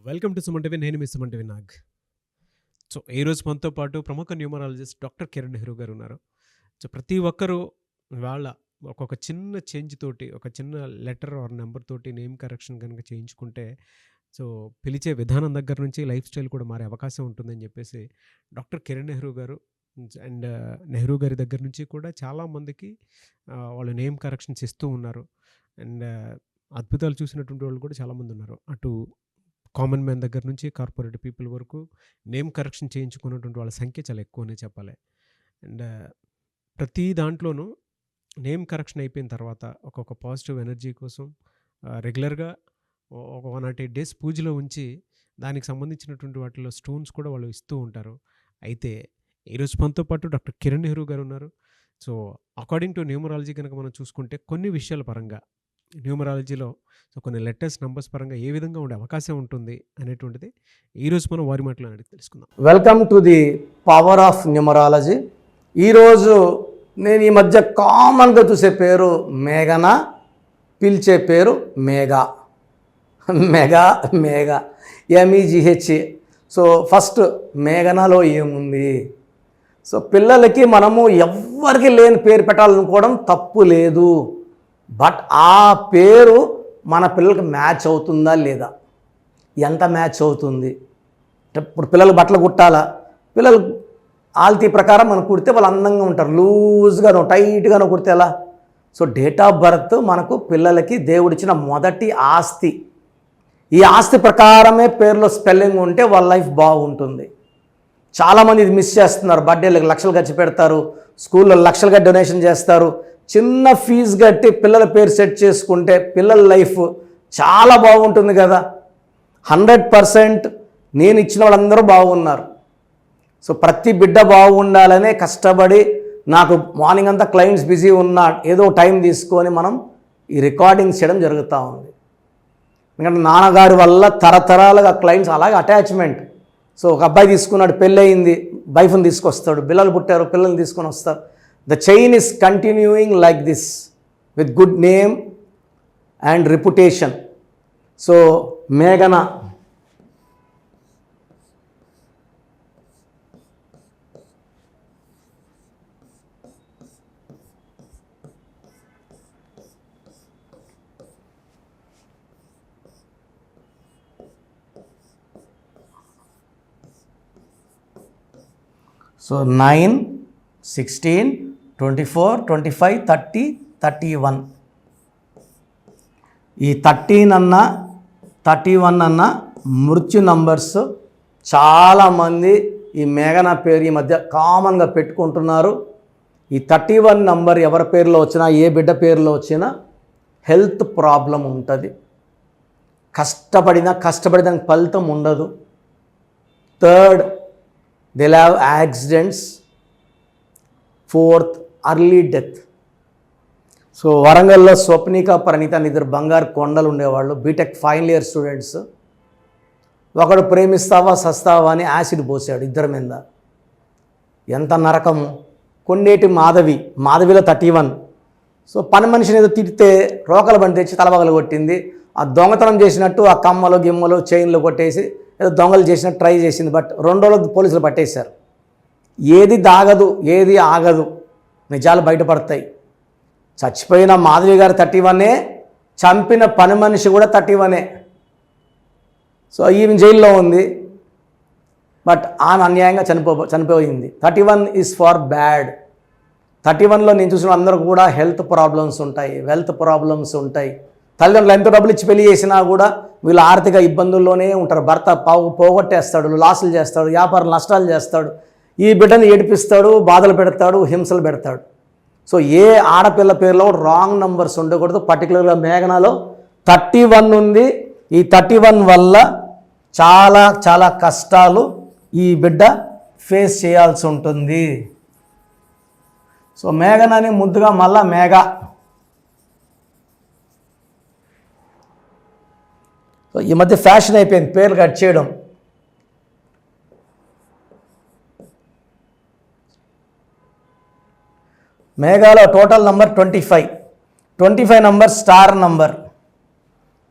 Welcome to Suman TV. నేను మీ Suman TV Nag. So ఈరోజు మనతో పాటు ప్రముఖ న్యూమరాలజిస్ట్ డాక్టర్ కిరణ్ నెహ్రూ గారు ఉన్నారు. సో ప్రతి ఒక్కరూ వాళ్ళ ఒక్కొక్క చిన్న చేంజ్ తోటి, ఒక చిన్న లెటర్ ఆర్ నెంబర్ తోటి నేమ్ కరెక్షన్ కనుక చేయించుకుంటే సో పిలిచే విధానం దగ్గర నుంచి లైఫ్ స్టైల్ కూడా మారే అవకాశం ఉంటుందని చెప్పేసి డాక్టర్ కిరణ్ నెహ్రూ గారు అండ్ నెహ్రూ గారి దగ్గర నుంచి కూడా చాలామందికి వాళ్ళు నేమ్ కరెక్షన్స్ ఇస్తూ ఉన్నారు. అండ్ అద్భుతాలు చూసినటువంటి వాళ్ళు కూడా చాలామంది ఉన్నారు. అటు కామన్ మ్యాన్ దగ్గర నుంచి కార్పొరేట్ పీపుల్ వరకు నేమ్ కరెక్షన్ చేయించుకున్నటువంటి వాళ్ళ సంఖ్య చాలా ఎక్కువనే చెప్పాలి. అండ్ ప్రతి దాంట్లోనూ నేమ్ కరెక్షన్ అయిపోయిన తర్వాత ఒక్కొక్క పాజిటివ్ ఎనర్జీ కోసం రెగ్యులర్గా ఒక 108 డేస్ పూజలో ఉంచి దానికి సంబంధించినటువంటి వాటిలో స్టోన్స్ కూడా వాళ్ళు ఇస్తూ ఉంటారు. అయితే ఈరోజు మనతో పాటు డాక్టర్ కిరణ్ నెహ్రూ గారు ఉన్నారు. సో అకార్డింగ్ టు న్యూమరాలజీ కనుక మనం చూసుకుంటే కొన్ని విషయాల పరంగా న్యూమరాలజీలో సో కొన్ని లెటర్స్ నంబర్స్ పరంగా ఏ విధంగా ఉండే అవకాశం ఉంటుంది అనేటువంటిది ఈరోజు మనం వారి మాటలో అడిగి తెలుసుకుందాం. Welcome to the power of numerology. ఈరోజు నేను ఈ మధ్య కామన్గా చూసే పేరు మేఘన, పిలిచే పేరు Megha. Megha MEGHA. So first మేఘనలో ఏముంది? సో పిల్లలకి మనము ఎవ్వరికి లేని పేరు పెట్టాలనుకోవడం తప్పు లేదు. బట్ ఆ పేరు మన పిల్లలకి మ్యాచ్ అవుతుందా లేదా, ఎంత మ్యాచ్ అవుతుంది? ఇప్పుడు పిల్లలు బట్టలు కుట్టాలా, పిల్లలు ఆల్తీ ప్రకారం మనం కుడితే వాళ్ళు అందంగా ఉంటారు. లూజ్గానో టైట్గానో కుడితే ఎలా? సో డేట్ ఆఫ్ బర్త్ మనకు పిల్లలకి దేవుడిచ్చిన మొదటి ఆస్తి. ఈ ఆస్తి ప్రకారమే పేరులో స్పెల్లింగ్ ఉంటే వాళ్ళ లైఫ్ బాగుంటుంది. చాలామంది ఇది మిస్ చేస్తున్నారు. బర్త్డేలకు లక్షలు ఖర్చు పెడతారు, స్కూల్లో లక్షలుగా డొనేషన్ చేస్తారు. చిన్న ఫీజు కట్టి పిల్లల పేరు సెట్ చేసుకుంటే పిల్లల లైఫ్ చాలా బాగుంటుంది కదా. 100% నేను ఇచ్చిన వాళ్ళందరూ బాగున్నారు. సో ప్రతి బిడ్డ బాగుండాలనే కష్టపడి, నాకు మార్నింగ్ అంతా క్లయింట్స్ బిజీ ఉన్నా ఏదో టైం తీసుకొని మనం ఈ రికార్డింగ్స్ చేయడం జరుగుతూ ఉంది. ఎందుకంటే నాన్నగారి వల్ల తరతరాలుగా క్లయింట్స్ అలాగే అటాచ్మెంట్. సో ఒక అబ్బాయి తీసుకున్నాడు, పెళ్ళి అయింది, వైఫ్ని తీసుకొస్తాడు, పిల్లలు పుట్టారు, పిల్లల్ని తీసుకొని వస్తారు. The chain is continuing like this with good name and reputation. So Meghana. So 9, 16, 24, 25, 30, 31. ఈ 13 అన్న 31 అన్న మృత్యు నంబర్స్. చాలామంది ఈ మేఘన పేరు ఈ మధ్య కామన్గా పెట్టుకుంటున్నారు. ఈ 31 నంబర్ ఎవరి పేరులో వచ్చినా, ఏ బిడ్డ పేరులో వచ్చినా హెల్త్ ప్రాబ్లం ఉంటుంది. కష్టపడి దానికి ఫలితం ఉండదు. Third, they'll have accidents. Fourth, early death. So వరంగల్లో స్వప్నిక, ప్రణీత అని ఇద్దరు బంగారు కొండలు ఉండేవాళ్ళు, బీటెక్ ఫైనల్ ఇయర్ స్టూడెంట్స్. ఒకడు ప్రేమిస్తావా సస్తావా అని యాసిడ్ పోసాడు ఇద్దరి మీద. ఎంత నరకము. కొండేటి మాధవిలో 31. సో పని మనిషిని ఏదో తిడితే రోకల బండి తెచ్చి తలబగలు కొట్టింది. ఆ దొంగతనం చేసినట్టు ఆ కమ్మలు గిమ్మలు చైన్లు కొట్టేసి ఏదో దొంగలు చేసినట్టు ట్రై చేసింది. బట్ 2 రోజులు పోలీసులు పట్టేశారు. ఏది దాగదు, ఏది ఆగదు, నిజాలు బయటపడతాయి. చచ్చిపోయిన మాధవి గారు 31, చంపిన పని మనిషి కూడా 31. సో ఈమె జైల్లో ఉంది, బట్ ఆమె అన్యాయంగా చనిపోయింది. 31 ఈజ్ ఫార్ బ్యాడ్. 31లో నేను చూసిన అందరూ కూడా హెల్త్ ప్రాబ్లమ్స్ ఉంటాయి, వెల్త్ ప్రాబ్లమ్స్ ఉంటాయి. తల్లిదండ్రులు ఎంతో డబ్బులు ఇచ్చి పెళ్లి చేసినా కూడా వీళ్ళు ఆర్థిక ఇబ్బందుల్లోనే ఉంటారు. భర్త పోగొట్టేస్తాడు, లాసులు చేస్తాడు, వ్యాపారం నష్టాలు చేస్తాడు, ఈ బిడ్డని ఏడిపిస్తాడు, బాధలు పెడతాడు, హింసలు పెడతాడు. సో ఏ ఆడపిల్ల పేరులో రాంగ్ నంబర్స్ ఉండకూడదు. పర్టికులర్గా మేఘనలో 31 ఉంది. ఈ 31 వల్ల చాలా చాలా కష్టాలు ఈ బిడ్డ ఫేస్ చేయాల్సి ఉంటుంది. సో మేఘనని ముద్దుగా మళ్ళా మేఘ. సో ఈ మధ్య ఫ్యాషన్ అయిపోయింది పేర్లు కట్ చేయడం. మేఘాలో total number 25 number star number.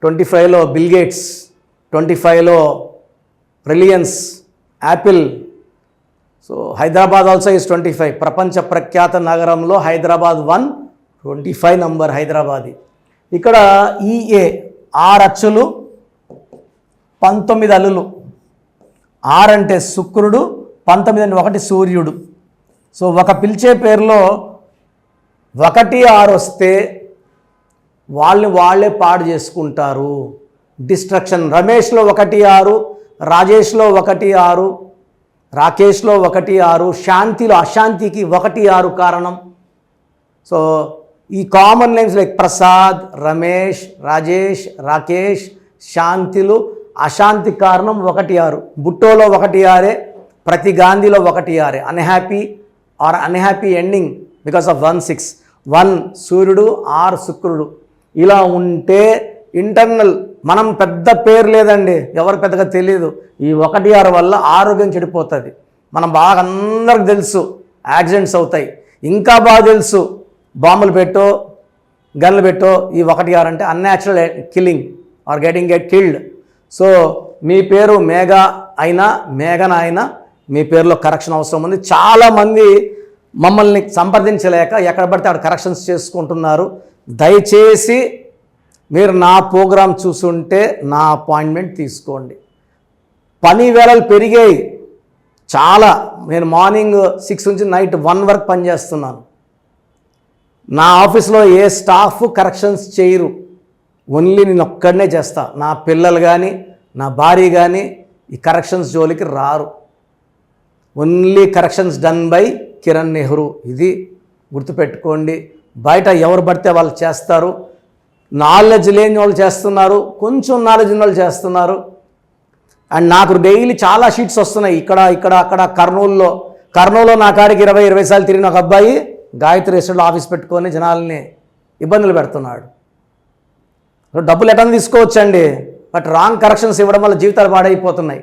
25లో బిల్ గేట్స్, 25లో Reliance, Apple. So Hyderabad also is 25. ప్రపంచ ప్రఖ్యాత నగరంలో హైదరాబాద్ 1, 25 నంబర్ హైదరాబాద్. ఇక్కడ ఈఏ 6 అచ్చులు 19 అల్లులు. 6 అంటే శుక్రుడు, 19 అంటే 1 సూర్యుడు. సో ఒక పిలిచే పేరులో 1, 6 వస్తే వాళ్ళే పాడు చేసుకుంటారు. డిస్ట్రక్షన్. రమేష్లో 1, 6, రాజేష్లో 1, 6, రాకేష్లో 1, 6, శాంతిలో అశాంతికి 1, 6 కారణం. సో ఈ common names like Prasad, Ramesh, Rajesh, Rakesh, శాంతిలు అశాంతి కారణం 1, 6. బుట్టోలో 1, 6, ప్రతి గాంధీలో 1, 6. Unhappy or unhappy ending because of 1, 6. 1 సూర్యుడు, 6 శుక్రుడు. ఇలా ఉంటే ఇంటర్నల్ మనం పెద్ద పేరు లేదండి, ఎవరు పెద్దగా తెలియదు. ఈ 1, 6 వల్ల ఆరోగ్యం చెడిపోతుంది. మనం బాగా అందరికి తెలుసు యాక్సిడెంట్స్ అవుతాయి. ఇంకా బాగా తెలుసు బాంబులు పెట్టో గన్లు పెట్టో ఈ 1, 6 అంటే unnatural killing are getting killed. So మీ పేరు మేఘా అయినా మేఘన అయినా మీ పేరులో కరెక్షన్ అవసరం ఉంది. చాలామంది మమ్మల్ని సంప్రదించలేక ఎక్కడ పడితే అక్కడ కరెక్షన్స్ చేసుకుంటున్నారు. దయచేసి మీరు నా ప్రోగ్రాం చూసుంటే నా అపాయింట్మెంట్ తీసుకోండి. పని వేళలు పెరిగాయి చాలా. నేను మార్నింగ్ 6 నుంచి నైట్ 1 వరకు పనిచేస్తున్నాను. నా ఆఫీస్లో ఏ స్టాఫ్ కరెక్షన్స్ చేయరు, ఓన్లీ నేను ఒక్కడనే చేస్తా. నా పిల్లలు కానీ నా భార్య కానీ ఈ కరెక్షన్స్ జోలికి రారు. Only corrections done by Kiran Nehru. ఇది గుర్తుపెట్టుకోండి. బయట ఎవరు పడితే వాళ్ళు చేస్తారు. నాలెడ్జ్ లేని వాళ్ళు చేస్తున్నారు, కొంచెం నాలెడ్జ్ ఉన్న వాళ్ళు చేస్తున్నారు. అండ్ నాకు డైలీ చాలా షీట్స్ వస్తున్నాయి. ఇక్కడ అక్కడ కర్నూలులో నా కాడికి 20 సార్లు తిరిగిన ఒక అబ్బాయి గాయత్రి రెస్టారెంట్లో ఆఫీస్ పెట్టుకొని జనాల్ని ఇబ్బందులు పెడుతున్నాడు. డబ్బులు ఎటన్నా తీసుకోవచ్చండి, బట్ రాంగ్ కరెక్షన్స్ ఇవ్వడం వల్ల జీవితాలు పాడైపోతున్నాయి.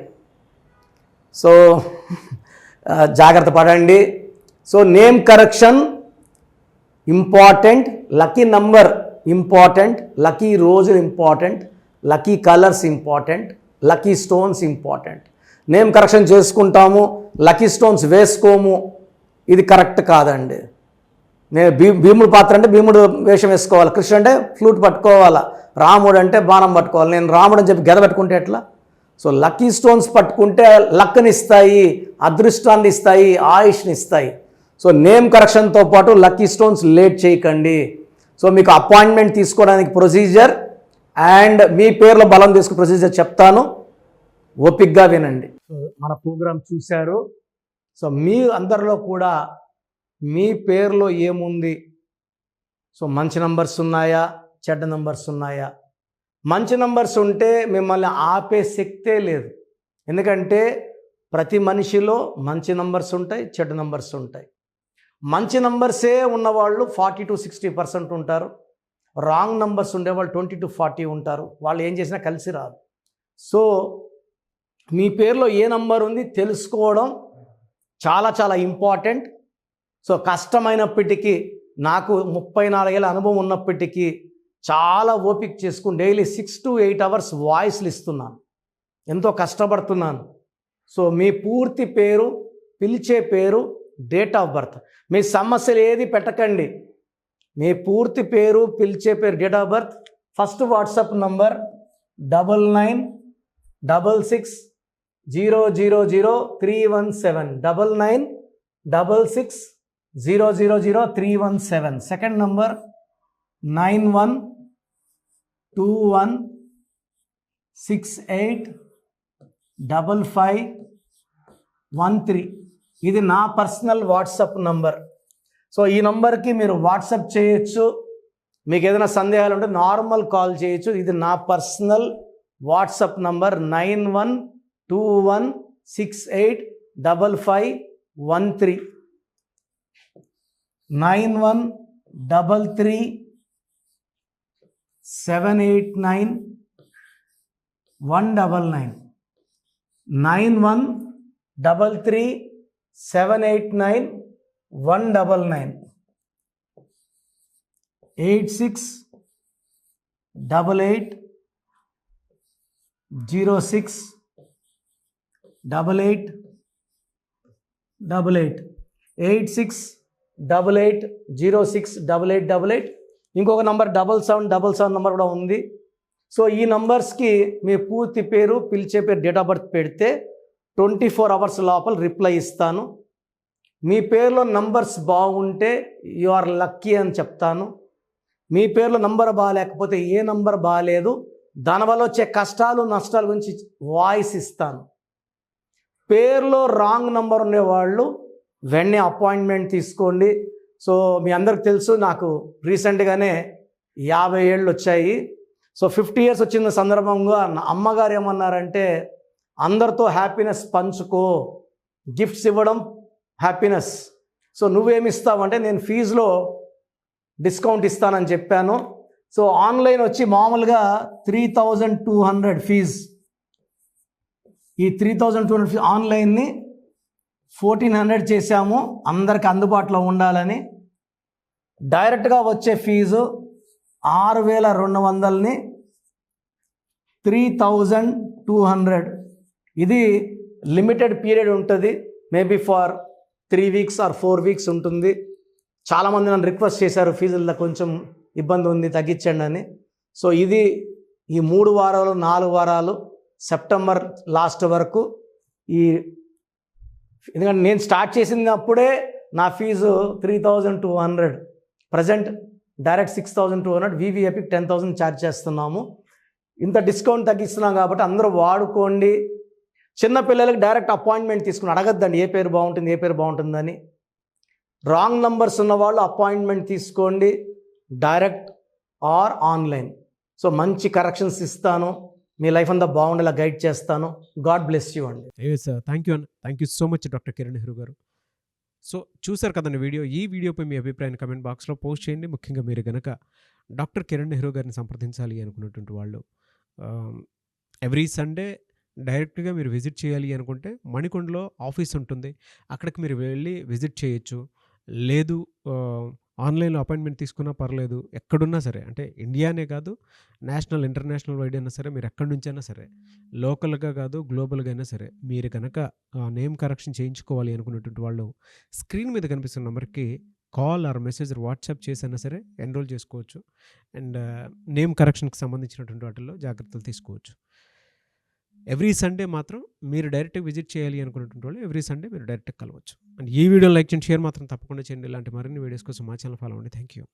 సో జాగ్రత్త పడండి. So name correction important, lucky number important, lucky రోజులు important, lucky colours important, lucky stones important. Name correction చేసుకుంటాము, లక్కీ స్టోన్స్ వేసుకోము, ఇది కరెక్ట్ కాదండి. నేను భీముడు పాత్ర అంటే భీముడు వేషం వేసుకోవాలి, కృష్ణుడు అంటే ఫ్లూట్ పట్టుకోవాలా, రాముడు అంటే బాణం పట్టుకోవాలి. నేను రాముడు అని చెప్పి గెద పెట్టుకుంటే ఎట్లా? సో లక్కీ స్టోన్స్ పట్టుకుంటే లక్ని ఇస్తాయి, అదృష్టాన్ని ఇస్తాయి, ఆయుష్ని ఇస్తాయి. సో నేమ్ కరెక్షన్తో పాటు లక్కీ స్టోన్స్ లేట్ చేయకండి. సో మీకు అపాయింట్మెంట్ తీసుకోవడానికి ప్రొసీజర్ అండ్ మీ పేర్లో బలం తీసుకునే ప్రొసీజర్ చెప్తాను, ఓపిక్గా వినండి. సో మన ప్రోగ్రాం చూశారు. సో మీ అందరిలో కూడా మీ పేరులో ఏముంది? సో మంచి నంబర్స్ ఉన్నాయా, చెడ్డ నంబర్స్ ఉన్నాయా? మంచి నంబర్స్ ఉంటే మిమ్మల్ని ఆపే శక్తే లేదు. ఎందుకంటే ప్రతి మనిషిలో మంచి నంబర్స్ ఉంటాయి, చెడ్డ నంబర్స్ ఉంటాయి. మంచి నంబర్సే ఉన్నవాళ్ళు 40 to 60% ఉంటారు. రాంగ్ నంబర్స్ ఉండేవాళ్ళు 20 to 40 ఉంటారు. వాళ్ళు ఏం చేసినా కలిసి రాదు. సో మీ పేరులో ఏ నంబర్ ఉంది తెలుసుకోవడం చాలా చాలా ఇంపార్టెంట్. సో కష్టమైనప్పటికీ, నాకు 34 ఏళ్ళ అనుభవం ఉన్నప్పటికీ చాలా ఓపిక చేసుకుని డైలీ 6 to 8 hours వాయిస్లు ఇస్తున్నాను, ఎంతో కష్టపడుతున్నాను. సో మీ పూర్తి పేరు, పిలిచే పేరు, డేట్ ఆఫ్ బర్త్, మీ సమస్యలు ఏది పెట్టకండి. మీ పూర్తి పేరు, పిలిచే పేరు, date of birth. First WhatsApp number 9966000317, 9966000317. Second number 9121685513. ఇది నా పర్సనల్ వాట్సాప్ నంబర్. సో ఈ నంబర్కి మీరు వాట్సాప్ చేయొచ్చు. మీకు ఏదైనా సందేహాలు ఉంటే నార్మల్ కాల్ చేయొచ్చు. ఇది నా పర్సనల్ వాట్సాప్ నంబర్ 9121685513, 9133789199, 9133789199, 8688 06 88 88 86 88 06 8888. ఇంకొక నంబర్ 7777 నంబర్ కూడా ఉంది. సో ఈ నంబర్స్కి మీ పూర్తి పేరు, పిలిచే పేరు, డేట్ ఆఫ్ బర్త్ పెడితే 24 అవర్స్ లోపల రిప్లై ఇస్తాను. మీ పేరులో నంబర్స్ బాగుంటే యు ఆర్ లక్కీ అని చెప్తాను. మీ పేరులో నంబర్ బాగాలేకపోతే ఏ నంబర్ బాగాలేదు, దానివల్ల వచ్చే కష్టాలు నష్టాల గురించి వాయిస్ ఇస్తాను. పేరులో రాంగ్ నంబర్ ఉండేవాళ్ళు వెంటనే అపాయింట్మెంట్ తీసుకోండి. సో మీ అందరికి తెలుసు, నాకు రీసెంట్గానే 50 ఏళ్ళు వచ్చాయి. సో 50 ఇయర్స్ వచ్చిన సందర్భంగా నా అమ్మగారు ఏమన్నారంటే, అందరితో హ్యాపీనెస్ పంచుకో, గిఫ్ట్స్ ఇవ్వడం హ్యాపీనెస్. సో నువ్వేమిస్తావంటే, నేను ఫీజులో డిస్కౌంట్ ఇస్తానని చెప్పాను. సో ఆన్లైన్ వచ్చి మామూలుగా 3200 ఫీజ్. ఈ 3200 ఫీజ్ ఆన్లైన్ని 1400 చేశాము, అందరికి అందుబాటులో ఉండాలని. డైరెక్ట్గా వచ్చే ఫీజు 6200ని 3200. ఇది లిమిటెడ్ పీరియడ్ ఉంటుంది, maybe for 3 weeks or 4 weeks ఉంటుంది. చాలామంది నన్ను రిక్వెస్ట్ చేశారు, ఫీజుల్లో కొంచెం ఇబ్బంది ఉంది తగ్గించండి అని. సో ఇది ఈ 3 వారాలు 4 వారాలు సెప్టెంబర్ లాస్ట్ వరకు. ఎందుకంటే నేను స్టార్ట్ చేసినప్పుడే నా fees 3200, present direct 6200, VVIP 10,000 charge చేస్తున్నాము. ఇంత డిస్కౌంట్ తగ్గిస్తున్నాం కాబట్టి అందరూ వాడుకోండి. చిన్నపిల్లలకి డైరెక్ట్ అపాయింట్మెంట్ తీసుకుని అడగద్దండి ఏ పేరు బాగుంటుంది, ఏ పేరు బాగుంటుందని. రాంగ్ నంబర్స్ ఉన్నవాళ్ళు అపాయింట్మెంట్ తీసుకోండి, డైరెక్ట్ ఆర్ ఆన్లైన్. సో మంచి కరెక్షన్స్ ఇస్తాను, మీ లైఫ్ అంతా బాగుండేలా గైడ్ చేస్తాను. గాడ్ బ్లెస్ యూ అండి. థ్యాంక్ యూ అన్న, thank you so much doctor Kiran Nehru గారు. సో చూసారు కదండి వీడియో. ఈ వీడియోపై మీ అభిప్రాయాన్ని కమెంట్ బాక్స్లో పోస్ట్ చేయండి. ముఖ్యంగా మీరు కనుక డాక్టర్ కిరణ్ నెహ్రూ గారిని సంప్రదించాలి అనుకున్నటువంటి వాళ్ళు ఎవ్రీ సండే డైరెక్ట్గా మీరు విజిట్ చేయాలి అనుకుంటే మణికొండలో ఆఫీస్ ఉంటుంది, అక్కడికి మీరు వెళ్ళి విజిట్ చేయొచ్చు. లేదు ఆన్లైన్లో అపాయింట్మెంట్ తీసుకున్నా పర్లేదు, ఎక్కడున్నా సరే, అంటే ఇండియానే కాదు, నేషనల్ ఇంటర్నేషనల్ వైడ్ అయినా సరే, మీరు ఎక్కడి నుంచైనా సరే, లోకల్గా కాదు గ్లోబల్గా అయినా సరే, మీరు కనుక నేమ్ కరెక్షన్ చేయించుకోవాలి అనుకున్నటువంటి వాళ్ళు స్క్రీన్ మీద కనిపిస్తున్న నెంబర్కి కాల్ ఆర్ మెసేజ్ వాట్సాప్ చేసైనా సరే ఎన్రోల్ చేసుకోవచ్చు. అండ్ నేమ్ కరెక్షన్కి సంబంధించినటువంటి వాటిల్లో జాగ్రత్తలు తీసుకోవచ్చు. ఎవ్రీ సండే మాత్రం మీరు డైరెక్ట్గా విజిట్ చేయాలి అనుకున్నటువంటి వాళ్ళు ఎవ్రీ సండే మీరు డైరెక్ట్గా కలవచ్చు. అండ్ ఈ వీడియో లైక్ చేయండి, షేర్ మాత్రం తప్పకుండా చేయండి. ఇలాంటి మరిన్ని వీడియోస్ కోసం మా ఛానల్ ఫాలో అవ్వండి. Thank you.